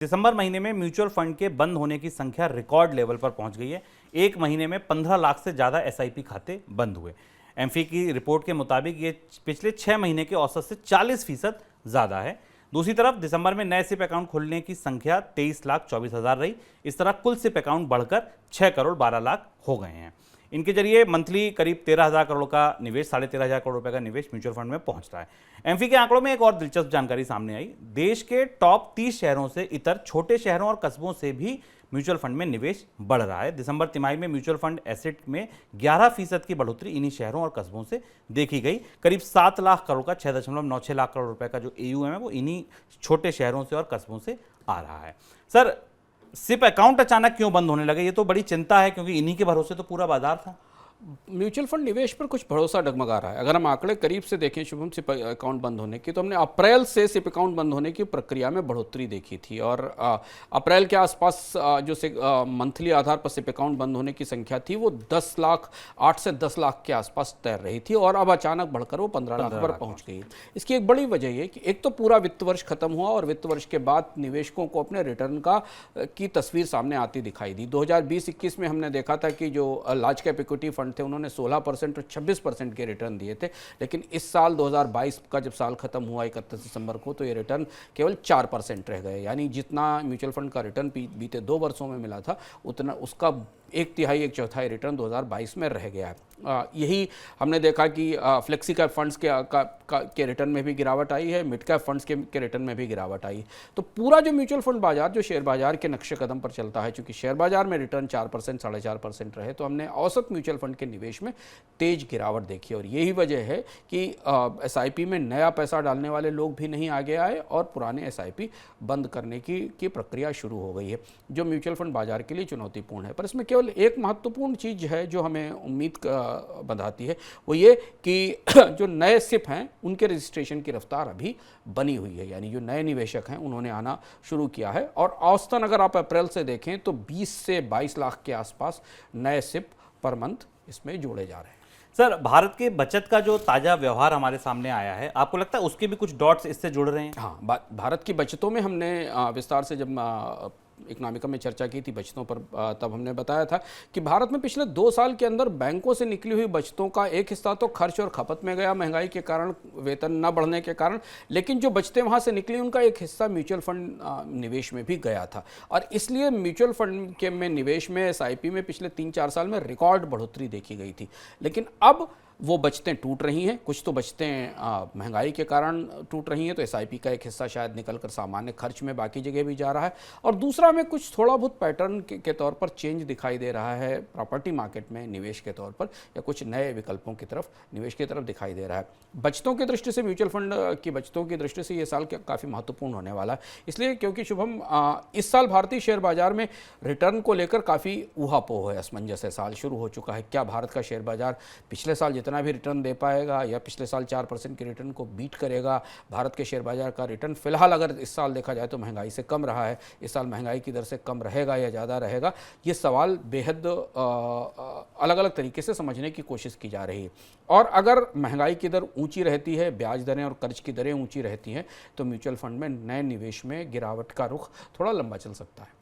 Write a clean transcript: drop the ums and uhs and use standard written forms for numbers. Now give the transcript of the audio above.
दिसंबर महीने में mutual fund के बंद होने की संख्या रिकॉर्ड लेवल पर पहुंच गई है। एक महीने में 15 लाख से ज्यादा एसआईपी खाते बंद हुए। एमफी की रिपोर्ट के मुताबिक ये पिछले 6 महीने के औसत से 40% ज्यादा है। दूसरी तरफ दिसंबर में नए सिप अकाउंट खोलने की संख्या 23,24,000 रही। इस तरह कुल सिप अकाउंट बढ़कर 6 करोड़ 12 लाख हो गए हैं। इनके जरिए मंथली करीब 13,000 करोड़ का निवेश, 13,500 करोड़ रुपए का निवेश म्यूचुअल फंड में पहुंचता है। एमफी के आंकड़ों में एक और दिलचस्प जानकारी सामने आई। देश के टॉप 30 शहरों से इतर छोटे शहरों और कस्बों से भी म्यूचुअल फंड में निवेश बढ़ रहा है। दिसंबर तिमाही में म्यूचुअल फंड एसेट में 11% की बढ़ोतरी इन्हीं शहरों और कस्बों से देखी गई। करीब 7 लाख करोड़ का 6.96 लाख करोड़ रुपए का जो एयूएम है वो इन्हीं छोटे शहरों से और कस्बों से आ रहा है। सर, सिप अकाउंट अचानक क्यों बंद होने लगे? ये तो बड़ी चिंता है, क्योंकि इन्हीं के भरोसे तो पूरा बाजार था। म्यूचुअल फंड निवेश पर कुछ भरोसा डगमगा रहा है। अगर हम आंकड़े करीब से देखें शुभम, सिप अकाउंट बंद होने की, तो हमने अप्रैल से सिप अकाउंट बंद होने की प्रक्रिया में बढ़ोतरी देखी थी और अप्रैल के आसपास जो मंथली आधार पर सिप अकाउंट बंद होने की संख्या थी वो 8 से 10 लाख के आसपास तैर रही थी और अब अचानक बढ़कर वो 15 लाख पर पहुंच गई। इसकी एक बड़ी वजह ये कि एक तो पूरा वित्त वर्ष खत्म हुआ और वित्त वर्ष के बाद निवेशकों को अपने रिटर्न की तस्वीर सामने आती दिखाई दी। 2020-21 में हमने देखा था कि जो लार्ज कैप इक्विटी फंड थे उन्होंने 16% और 26% के रिटर्न दिए थे, लेकिन इस साल 2022 का जब साल खत्म हुआ 31 दिसंबर को, तो ये रिटर्न केवल 4% रह गए। यानी जितना म्यूचुअल फंड का रिटर्न बीते 2 वर्षों में मिला था उतना उसका 1/3 1/4 रिटर्न 2022 में रह गया है। यही हमने देखा कि फ्लेक्सी कैप फंड्स के रिटर्न में भी गिरावट आई है, मिड कैप फंड्स के रिटर्न में भी गिरावट आई। तो पूरा जो म्यूचुअल फंड बाजार जो शेयर बाजार के नक्शे कदम पर चलता है, चूंकि शेयर बाजार में रिटर्न 4% 4.5% रहे, तो हमने औसत म्यूचुअल फंड के निवेश में तेज गिरावट देखी और यही वजह है कि एसआईपी में नया पैसा डालने वाले लोग भी नहीं आगे आए और पुराने एसआईपी बंद करने की प्रक्रिया शुरू हो गई है, जो म्यूचुअल फंड बाजार के लिए चुनौतीपूर्ण है। पर इसमें केवल एक महत्वपूर्ण चीज़ है जो हमें उम्मीद बंधाती है, वो ये कि जो नए सिप हैं उनके रजिस्ट्रेशन की रफ्तार अभी बनी हुई है। यानी जो नए निवेशक हैं उन्होंने आना शुरू किया है और औसतन अगर आप अप्रैल से देखें तो 20 से 22 लाख के आसपास नए सिप पर मंथ इसमें जोड़े जा रहे हैं। सर, भारत के बचत का जो ताज़ा व्यवहार हमारे सामने आया है, आपको लगता है उसके भी कुछ डॉट्स इससे जुड़ रहे हैं? हाँ, भारत की बचतों में हमने विस्तार से जब इकोनॉमिका में चर्चा की थी बचतों पर, तब हमने बताया था कि भारत में पिछले 2 साल के अंदर बैंकों से निकली हुई बचतों का एक हिस्सा तो खर्च और खपत में गया, महंगाई के कारण, वेतन न बढ़ने के कारण, लेकिन जो बचतें वहाँ से निकली उनका एक हिस्सा म्यूचुअल फंड निवेश में भी गया था और इसलिए म्यूचुअल फंड के में निवेश में एसआईपी में पिछले 3-4 साल में रिकॉर्ड बढ़ोतरी देखी गई थी। लेकिन अब वो बचतें टूट रही हैं, कुछ तो बचतें महंगाई के कारण टूट रही हैं, तो एसआईपी का एक हिस्सा शायद निकलकर सामान्य खर्च में बाकी जगह भी जा रहा है और दूसरा में कुछ थोड़ा बहुत पैटर्न के तौर पर चेंज दिखाई दे रहा है प्रॉपर्टी मार्केट में निवेश के तौर पर, या कुछ नए विकल्पों की तरफ निवेश की तरफ दिखाई दे रहा है। बचतों की दृष्टि से, म्यूचुअल फंड की बचतों की दृष्टि से ये साल काफ़ी महत्वपूर्ण होने वाला है, इसलिए क्योंकि शुभम इस साल भारतीय शेयर बाजार में रिटर्न को लेकर काफ़ी ऊहापोह है, असमंजस है। साल शुरू हो चुका है, क्या भारत का शेयर बाजार पिछले साल जितना भी रिटर्न दे पाएगा या पिछले साल 4% के रिटर्न को बीट करेगा? भारत के शेयर बाजार का रिटर्न फिलहाल अगर इस साल देखा जाए तो महंगाई से कम रहा है, इस साल महंगाई की दर से कम रहेगा या ज़्यादा रहेगा? ये सवाल बेहद अलग अलग तरीके से समझने की कोशिश की जा रही है और अगर महंगाई की दर ऊंची रहती है, ब्याज दरें और कर्ज की दरें ऊंची रहती हैं, तो म्यूचुअल फंड में नए निवेश में गिरावट का रुख थोड़ा लंबा चल सकता है।